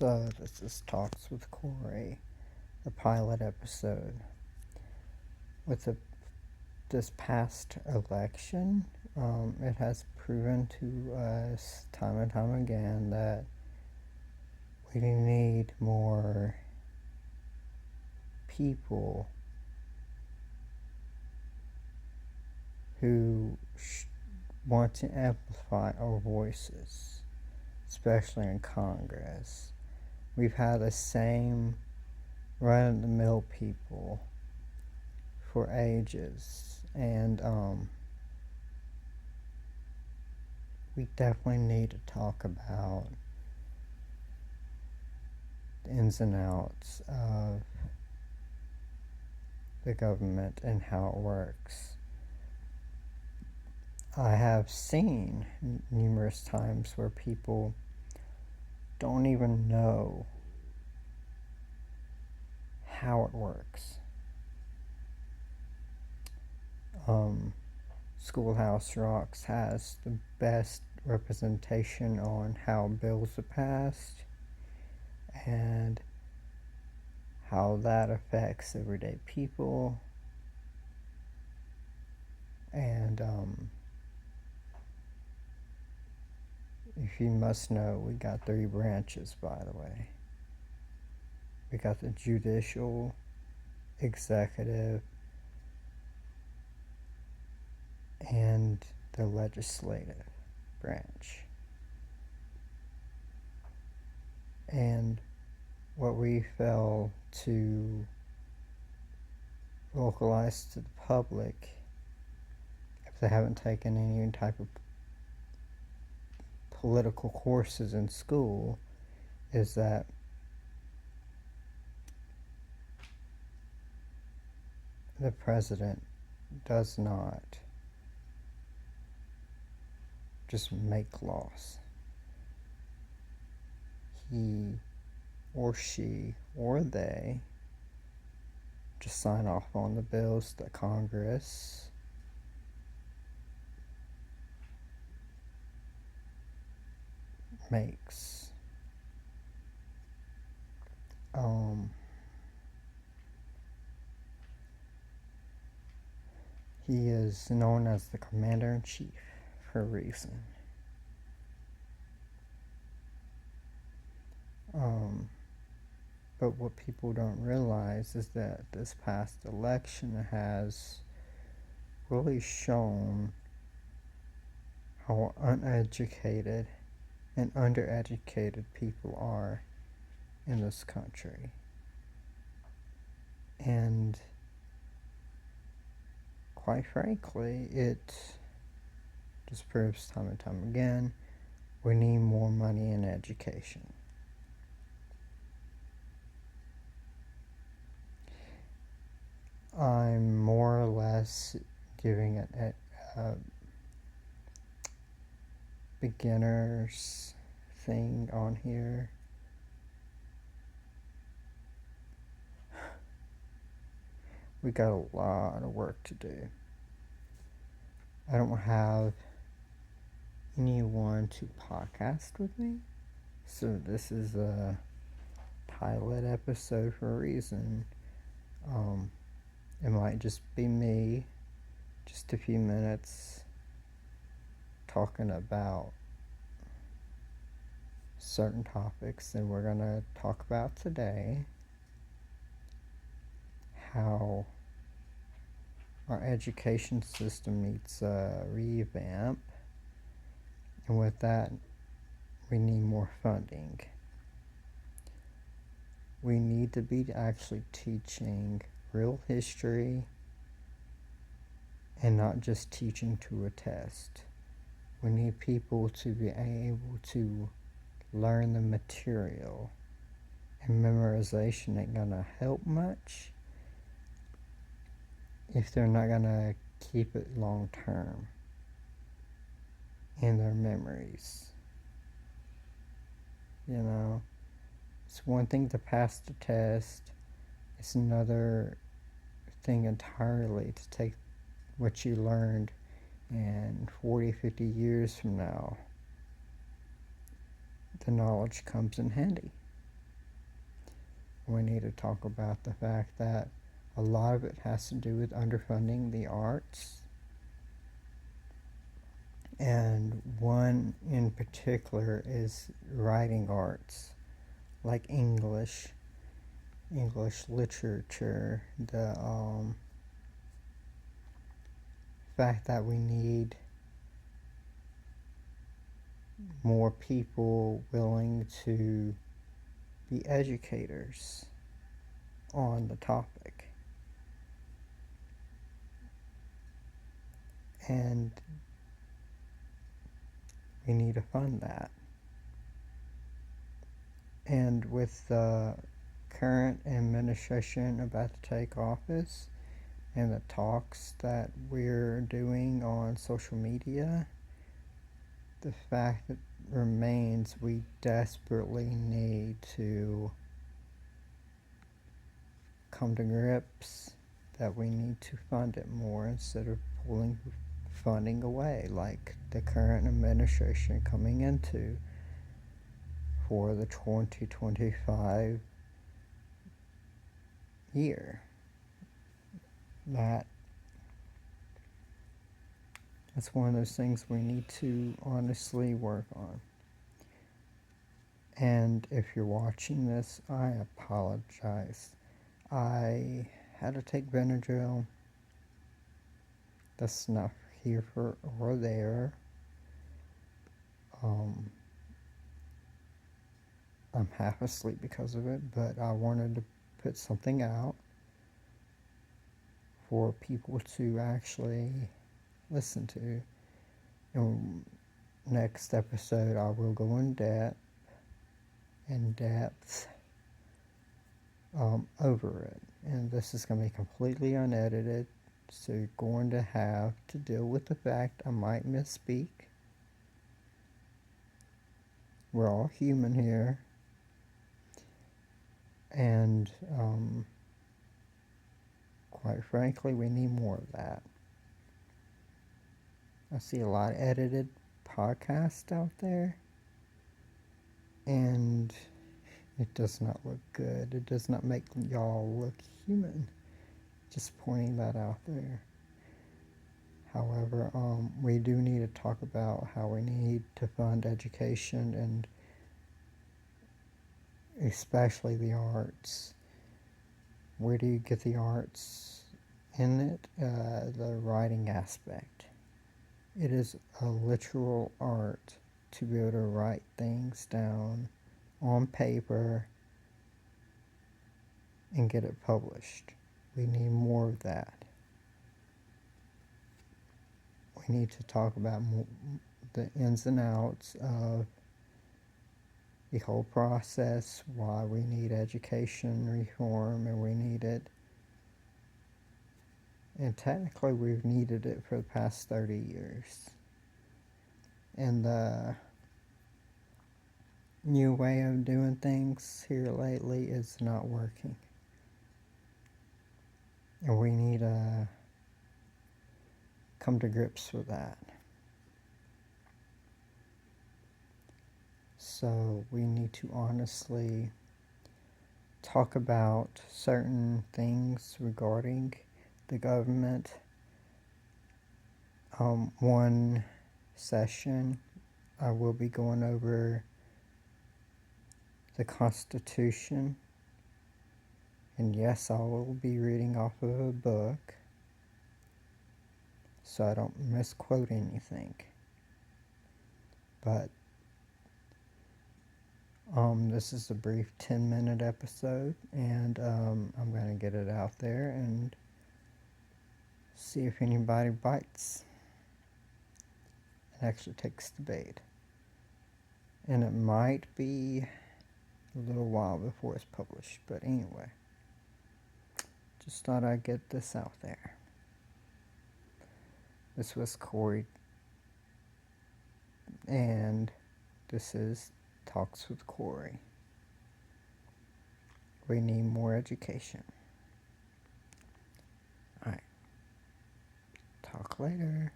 So this is Talks with Kory, the pilot episode. With this past election, it has proven to us time and time again that we need more people who want to amplify our voices, especially in Congress. We've had the same run-of-the-mill people for ages, and we definitely need to talk about the ins and outs of the government and how it works. I have seen numerous times where people don't even know how it works. Schoolhouse Rocks has the best representation on how bills are passed and how that affects everyday people. And if you must know, we got 3 branches, by the way. We got the judicial, executive, and the legislative branch. And what we fail to vocalize to the public, if they haven't taken any type of political courses in school, is that the president does not just make laws. He or she or they just sign off on the bills that Congress makes. He is known as the Commander-in-Chief for a reason. But what people don't realize is that this past election has really shown how uneducated and undereducated people are in this country. And quite frankly, it just proves time and time again, we need more money in education. I'm more or less giving it a beginner's thing on here. We got a lot of work to do. I don't have anyone to podcast with me, so this is a pilot episode for a reason. It might just be me, just a few minutes, talking about certain topics that we're gonna talk about today. How our education system needs a revamp, and with that, we need more funding. We need to be actually teaching real history and not just teaching to a test. We need people to be able to learn the material, and memorization ain't gonna help much if they're not gonna keep it long term in their memories. You know, it's one thing to pass the test, it's another thing entirely to take what you learned and 40, 50 years from now, the knowledge comes in handy. we need to talk about the fact that a lot of it has to do with underfunding the arts. And one in particular is writing arts, like English literature, the fact that we need more people willing to be educators on the topic. And we need to fund that. And with the current administration about to take office and the talks that we're doing on social media, the fact that remains we desperately need to come to grips that we need to fund it more instead of pulling funding away like the current administration coming into for the 2025 year. That's one of those things we need to honestly work on. And if you're watching this, I apologize. I had to take Benadryl. That's not here for or there. I'm half asleep because of it, but I wanted to put something out for people to actually listen to. And next episode, I will go in depth over it. And this is going to be completely unedited, so you're going to have to deal with the fact I might misspeak. We're all human here. And quite frankly, we need more of that. I see a lot of edited podcasts out there, and it does not look good. It does not make y'all look human. Just pointing that out there. However, we do need to talk about how we need to fund education and especially the arts. Where do you get the arts in it? The writing aspect. It is a literal art to be able to write things down on paper and get it published. We need more of that. We need to talk about the ins and outs of the whole process, why we need education reform, and we need it. And technically, we've needed it for the past 30 years. And the new way of doing things here lately is not working. And we need to come to grips with that. So we need to honestly talk about certain things regarding the government. One session I will be going over the Constitution, and yes, I will be reading off of a book so I don't misquote anything. But this is a brief 10-minute episode, and I'm going to get it out there and see if anybody bites and actually takes the bait. And it might be a little while before it's published, but anyway, just thought I'd get this out there. This was Kory, and this is Talks with Kory. We need more education. Alright, talk later.